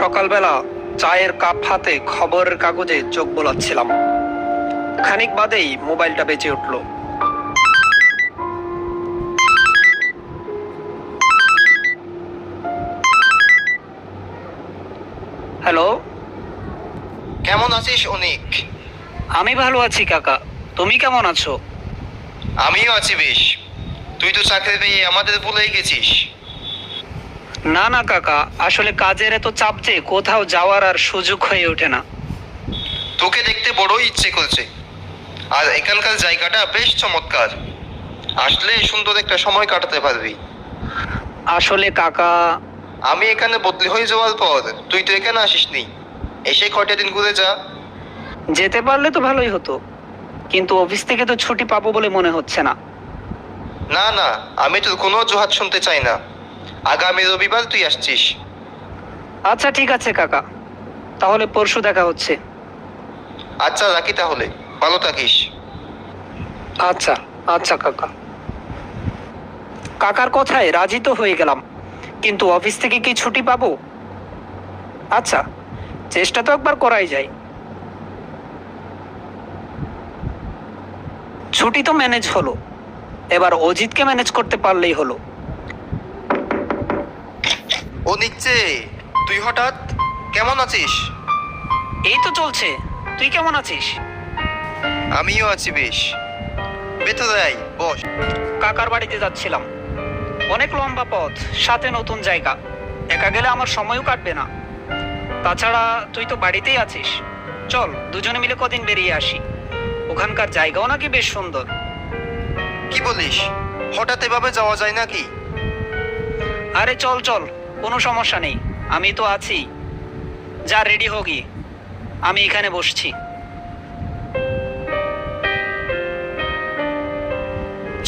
সকালবেলা চায়ের কাপ হাতে খবরের কাগজে চোখ বোলাচ্ছিলাম। খানিক বাদেই মোবাইলটা বেজে উঠল। হ্যালো। কেমন আছিস অনিক? আমি ভালো আছি কাকা, তুমি কেমন আছো? আমিও আছি বেশ। তুই তো চাকরি পেয়ে আমাদের ভুলেই গেছিস। না না কাকা, আসলে কাজের এত চাপ যে কোথাও যাওয়ার আর সুযোগ হয়ে ওঠে না। তোকে দেখতে বড়ই ইচ্ছে করছে। আর এখানকার জায়গাটা বেশ চমৎকার। আসলে সুন্দর একটা সময় কাটাতে পারবি। আসলে কাকা, আমি এখানে বদলি হয়ে যাওয়ার পর তুই তো এখানে আসিসনি। এসে কয়টা দিন ঘুরে যা। যেতে পারলে তো ভালোই হতো, কিন্তু অফিস থেকে তো ছুটি পাবো বলে মনে হচ্ছে না। না না, আমি তোর কোনো অজুহাত শুনতে চাই না। আগামী রবিবার তুই আসছিস। আচ্ছা ঠিক আছে কাকা, তাহলে পরশু দেখা হচ্ছে। আচ্ছা রাখি তাহলে, ভালো থাকিস। আচ্ছা আচ্ছা কাকা। কাকার কথায় রাজি তো হয়ে গেলাম, কিন্তু অফিস থেকে কি ছুটি পাবো? আচ্ছা, চেষ্টা তো একবার করাই যায়। ছুটি তো ম্যানেজ হলো, এবার অজিতকে ম্যানেজ করতে পারলেই হলো। অনিক যে, তুই হঠাৎ কেমন আছিস? এই তো চলছে, তুই কেমন আছিস? আমিও আছি বেশ। ভেতরে আয়, বস। কাকার বাড়িতে যাচ্ছিলাম, অনেক লম্বা পথ, সাথে নতুন জায়গা, একা গেলে আমার সময়ও কাটবে না। তাছাড়া তুই তো বাড়িতেই আছিস, চল দুজনে মিলে কদিন বেরিয়ে আসি। ওখানকার জায়গাও নাকি বেশ সুন্দর। কি বলিস? হঠাৎ এভাবে যাওয়া যায় নাকি? আরে চল চল, কোনো সমস্যা নেই, আমি তো আছি। যা রেডি হোগি, আমি এখানে বসছি।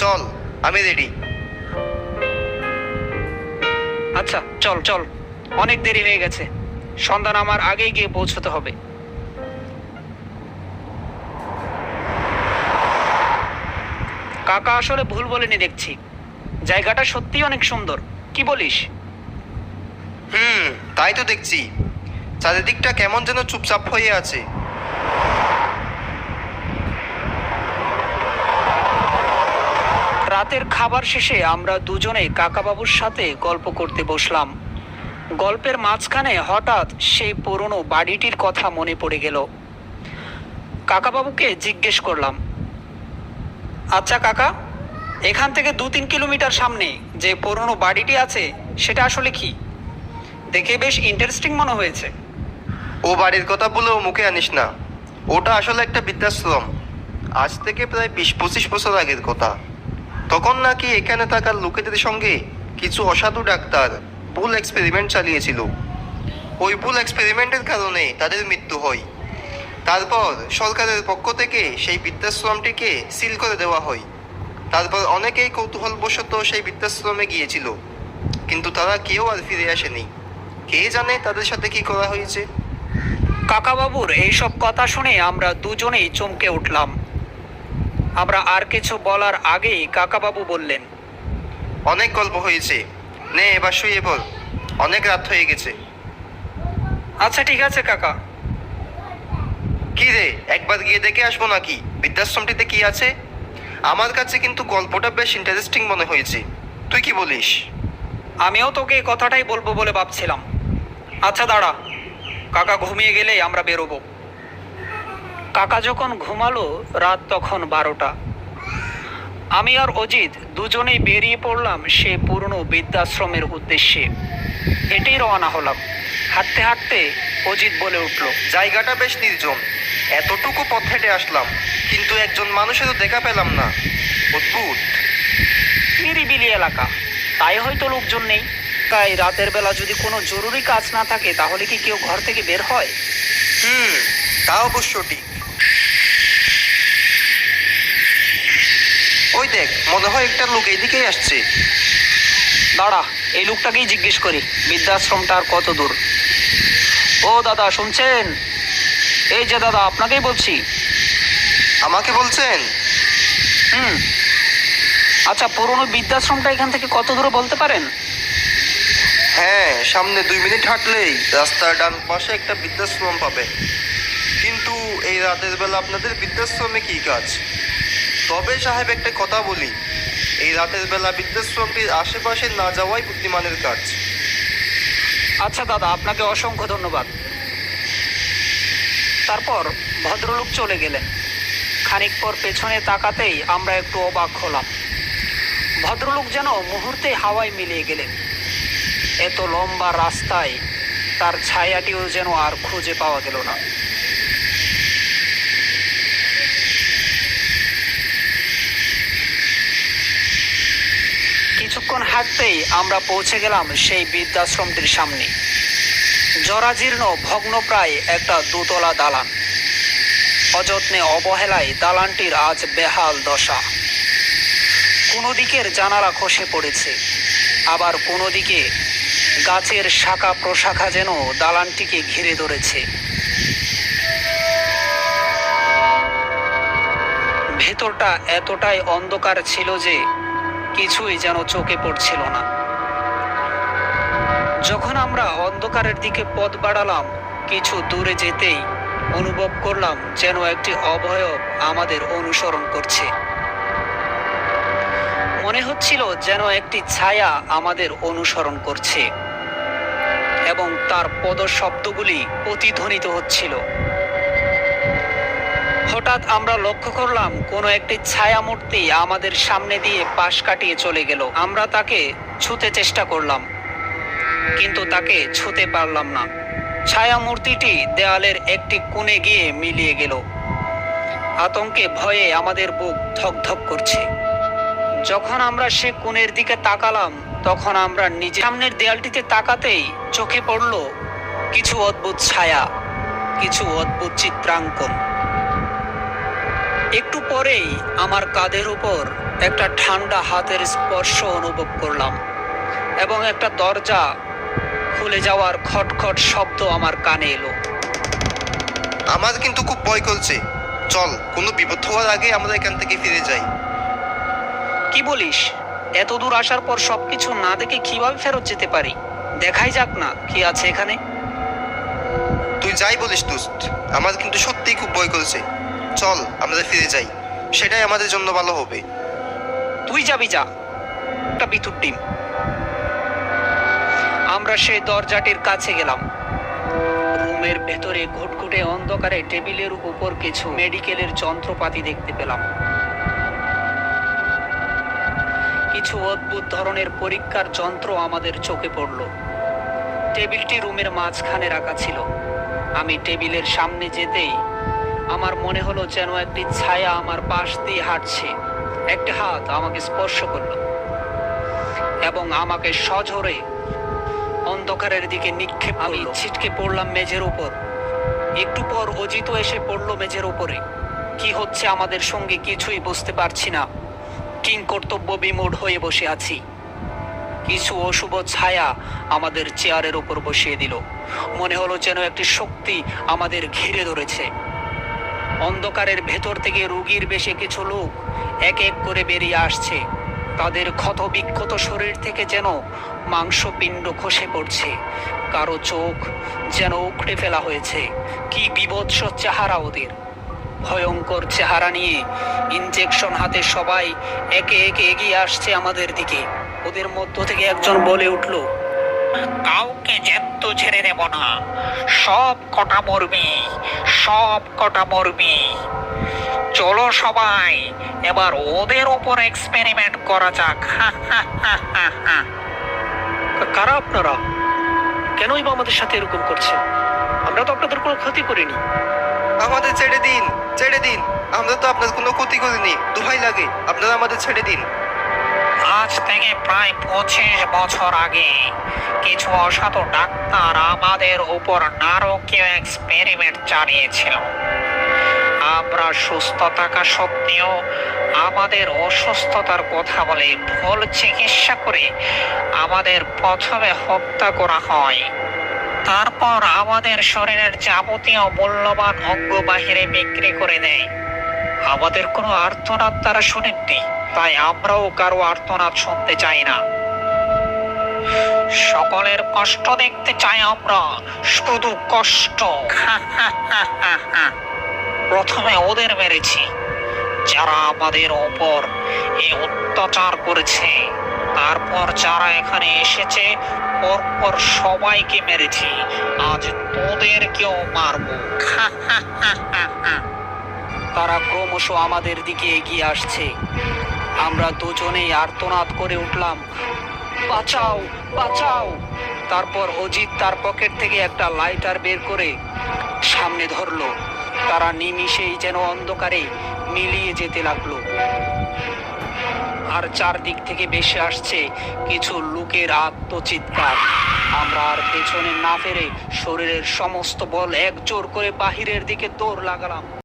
চল, আমি রেডি। আচ্ছা চল চল, অনেক দেরি হয়ে গেছে, সন্ধ্যা নামার আগেই গিয়ে পৌঁছতে হবে। কাকা আসলে ভুল বলেনি দেখছি, জায়গাটা সত্যিই অনেক সুন্দর, কি বলিস? তাই তো দেখছি। চারিদিকটা কেমন যেন চুপচাপ হয়ে আছে। রাতের খাবার শেষে আমরা দুজনে কাকাবাবুর সাথে গল্প করতে বসলাম। গল্পের মাঝখানে হঠাৎ সেই পুরনো বাড়িটির কথা মনে পড়ে গেল। কাকাবাবুকে জিজ্ঞেস করলাম, আচ্ছা কাকা, এখান থেকে 2-3 কিলোমিটার সামনে যে পুরনো বাড়িটি আছে সেটা আসলে কি? দেখে বেশ ইন্টারেস্টিং মনে হয়েছে। ও বাড়ির কথা বলেও মুখে আনিস না। ওটা আসলে একটা বৃদ্ধাশ্রম। আজ থেকে প্রায় 20-25 বছর আগের কথা। তখন নাকি এখানে থাকা লোকেদের সঙ্গে কিছু অসাধু ডাক্তার ভুল এক্সপেরিমেন্ট চালিয়েছিল। ওই ভুল এক্সপেরিমেন্টের কারণে তাদের মৃত্যু হয়। তারপর সরকারের পক্ষ থেকে সেই বৃদ্ধাশ্রমটিকে সিল করে দেওয়া হয়। তারপর অনেকেই কৌতূহলবশত সেই বৃদ্ধাশ্রমে গিয়েছিল, কিন্তু তারা কেউ আর ফিরে আসেনি। কে জানে তাদের সাথে কি করা হয়েছে। কাকাবাবুর এইসব কথা শুনে আমরা দুজনেই চমকে উঠলাম। আমরা আর কিছু বলার আগেই কাকাবাবু বললেন, অনেক গল্প হয়েছে, নে এবার শুয়ে পড়, অনেক রাত হয়ে গেছে। আচ্ছা ঠিক আছে কাকা। কি রে, একবার গিয়ে দেখে আসবো নাকি বৃদ্ধাশ্রমটিতে কি আছে? আমার কাছে কিন্তু গল্পটা বেশ ইন্টারেস্টিং মনে হয়েছে। তুই কি বলিস? আমিও তোকে এই কথাটাই বলবো বলে ভাবছিলাম। আচ্ছা দাঁড়া, কাকা ঘুমিয়ে গেলেই আমরা বেরোবো। কাকা যখন ঘুমালো রাত তখন 12টা। আমি আর অজিত দুজনেই বেরিয়ে পড়লাম সে পুরনো বৃদ্ধাশ্রমের উদ্দেশ্যে। হেঁটেই রওনা হলাম। হাঁটতে হাঁটতে অজিত বলে উঠল, জায়গাটা বেশ নির্জন। এতটুকু পথ হেঁটে আসলাম, কিন্তু একজন মানুষেরও দেখা পেলাম না। অদ্ভুত। নিরিবিলি এলাকা, তাই হয়তো লোকজন নেই। তাই রাতের বেলা যদি কোনো জরুরি কাজ না থাকে তাহলে কি কেউ ঘর থেকে বের হয়? তা অবশ্য ঠিক। ওই দেখ, মনে হয় একটা লোক এইদিকেই আসছে। দাঁড়া, এই লোকটাকেই জিজ্ঞেস করি বৃদ্ধাশ্রমটা আর কত দূর। ও দাদা, শুনছেন? এই যে দাদা, আপনাকেই বলছি। আমাকে বলছেন? আচ্ছা, পুরনো বৃদ্ধাশ্রমটা এখান থেকে কত দূরে বলতে পারেন? হ্যাঁ, সামনে 2 মিনিট হাঁটলেই রাস্তার ডান পাশে একটা বৃদ্ধাশ্রম পাবে। কিন্তু এই রাতের বেলা আপনাদের বৃদ্ধাশ্রমে কি কাজ? তবে সাহেব, একটা কথা বলি, এই রাতের বেলা বৃদ্ধাশ্রমটির আশেপাশে না যাওয়াই বুদ্ধিমানের কাজ। আচ্ছা দাদা, আপনাকে অসংখ্য ধন্যবাদ। তারপর ভদ্রলোক চলে গেলেন। খানিক পর পেছনে তাকাতেই আমরা একটু অবাক হলাম। ভদ্রলোক যেন মুহূর্তে হাওয়ায় মিলিয়ে গেলেন। এত লম্বা রাস্তায় তার ছায়াটিও যেন আর খুঁজে পাওয়া গেল না। কিছুক্ষণ হাঁটতেই আমরা পৌঁছে গেলাম সেই বৃদ্ধাশ্রমটির সামনে। জরাজীর্ণ ভগ্নপ্রায় একটা দোতলা দালান। অযত্নে অবহেলায় দালানটির আজ বেহাল দশা। কোনো দিকের জানালা খসে পড়েছে, আবার কোনো দিকে গাছের শাখা প্রশাখা যেন দালানটিকে ঘিরে ধরেছে। ভেতরটা এতটাই অন্ধকার ছিল যে কিছুই যেন চোখে পড়ছিল না। যখন আমরা অন্ধকারের দিকে পথ বাড়ালাম, কিছু দূরে যেতেই অনুভব করলাম যেন একটি অবয়ব আমাদের অনুসরণ করছে। মনে হচ্ছিল যেন একটি ছায়া আমাদের অনুসরণ করছে এবং তার পদশব্দগুলি প্রতিধ্বনিত হচ্ছিল। হঠাৎ আমরা লক্ষ্য করলাম কোনো একটি ছায়ামূর্তি আমাদের সামনে দিয়ে পাশ কাটিয়ে চলে গেল। আমরা তাকে ছুঁতে চেষ্টা করলাম, কিন্তু তাকে ছুঁতে পারলাম না। ছায়ামূর্তিটি দেয়ালের একটি কোণে গিয়ে মিলিয়ে গেল। আতঙ্কে ভয়ে আমাদের বুক ধকধক করছে। যখন আমরা সে কোণের দিকে তাকালাম, তখন আমরা নিজের সামনের দেয়ালটিতে তাকাতেই চোখে পড়ল কিছু অদ্ভুত ছায়া, কিছু অদ্ভুত চিত্রাঙ্কন। একটু পরেই আমার কাঁধের উপর একটা ঠান্ডা হাতের স্পর্শ অনুভব করলাম এবং একটা দরজা খুলে যাওয়ার খটখট শব্দ আমার কানে এলো। আমার কিন্তু খুব ভয় করছে। চল, কোনো বিপদ হওয়ার আগে আমরা এখান থেকে ফিরে যাই। কি বলিস? এত দূর আসার পর সবকিছু না দেখে কিভাবে ফেরত যেতে পারি? দেখাই যাক না কি আছে এখানে। তুই যাই বলিস দোস্ত, আমার কিন্তু সত্যিই খুব ভয় করছে। চল আমরা ফিরে যাই, সেটাই আমাদের জন্য ভালো হবে। তুই যাবি, যা, একটা বিতুর ডিম। আমরা সেই দরজাটির কাছে গেলাম। রুমের ভেতরে ঘুটঘুটে অন্ধকারে টেবিলের উপর কিছু মেডিকেলের যন্ত্রপাতি দেখতে পেলাম। কিছু অদ্ভুত ধরনের পরীক্ষার যন্ত্র আমাদের চোখে পড়ল। টেবিলটি রুমের মাঝখানে রাখা ছিল। আমি টেবিলের সামনে যেতেই আমার মনে হলো যেন একটি ছায়া আমার পাশ দিয়ে হাঁটছে। একটা হাত আমাকে স্পর্শ করলো এবং আমাকে সজোরে অন্ধকারের দিকে নিক্ষেপ করলো। আমি ছিটকে পড়লাম মেঝের উপর। একটু পর অজিত এসে পড়লো মেঝের উপরে। কি হচ্ছে আমাদের সঙ্গে কিছুই বুঝতে পারছি না। কিংকর্তব্য বিমূঢ় হয়ে বসে আছি। কিছু অশুভ ছায়া আমাদের চেয়ারের উপর বসিয়ে দিল। মনে হলো যেন একটি শক্তি আমাদের ঘিরে ধরেছে। অন্ধকারের ভেতর থেকে রোগীর বেশে কিছু লোক এক এক করে বেরিয়ে আসছে। তাদের ক্ষত বিক্ষত শরীর থেকে যেন মাংসপিণ্ড খসে পড়ছে। কারো চোখ যেন উকড়ে ফেলা হয়েছে। কি বিভৎস চেহারা ওদের! ভয়ঙ্কর চেহারা নিয়ে ইনজেকশন হাতে সবাই একে একে এগিয়ে আসছে আমাদের দিকে। ওদের মধ্য থেকে একজন বলে উঠল, কাউকে জ্যান্ত ছেড়ে দেব না, সব কটা মরবি, সব কটা মরবি। চলো সবাই, এবার ওদের ওপর এক্সপেরিমেন্ট করা যাক। কারা আপনারা? কেনই বা আমাদের সাথে এরকম করছেন? আমরা তো আপনাদের কোনো ক্ষতি করিনি। আমাদের ছেড়ে দিন, ছেড়ে দিন। আমরা তো আপনার কোনো ক্ষতি করিনি, দোহাই লাগে, আপনারা আমাদের ছেড়ে দিন। আজ থেকে প্রায় 25 বছর আগে কিছু অসাধু ডাক্তার আমাদের উপর নারকীয় এক্সপেরিমেন্ট চালিয়েছিল। আমরা সুস্থ থাকা সত্ত্বেও আমাদের অসুস্থতার কথা বলে ভুল চিকিৎসা করে আমাদের প্রথমে হত্যা করা হয়। তারপর আমাদের শরীরের যাবতীয় মূল্যবান অঙ্গ বাহিরে বিক্রি করে দেয়। আমাদের কোনো আর্তনাদ তারা শুনেননি, তাই আমরাও কারো আর্তনাদ শুনতে চাই না। সকলের কষ্ট দেখতে চাই আমরা, শুধু কষ্ট। প্রথমে ওদের মেরেছি যারা আমাদের ওপর এই অত্যাচার করেছে, তারপর যারা এখানে এসেছে পরপর সবাইকে মেরেছি, আজ তোদেরকেও মারবো। তারা ক্রমশ আমাদের দিকে এগিয়ে আসছে। আমরা দুজনেই আর্তনাদ করে উঠলাম, বাঁচাও বাঁচাও। তারপর অজিত তার পকেট থেকে একটা লাইটার বের করে সামনে ধরলো। তারা নিমিষেই যেন অন্ধকারে মিলিয়ে যেতে লাগলো, আর চারদিক থেকে ভেসে আসছে কিছু লোকের আত্মচিৎকার। আমরা আর পেছনে না ফিরে শরীরের সমস্ত বল একজোর করে বাহিরের দিকে দৌড় লাগালাম।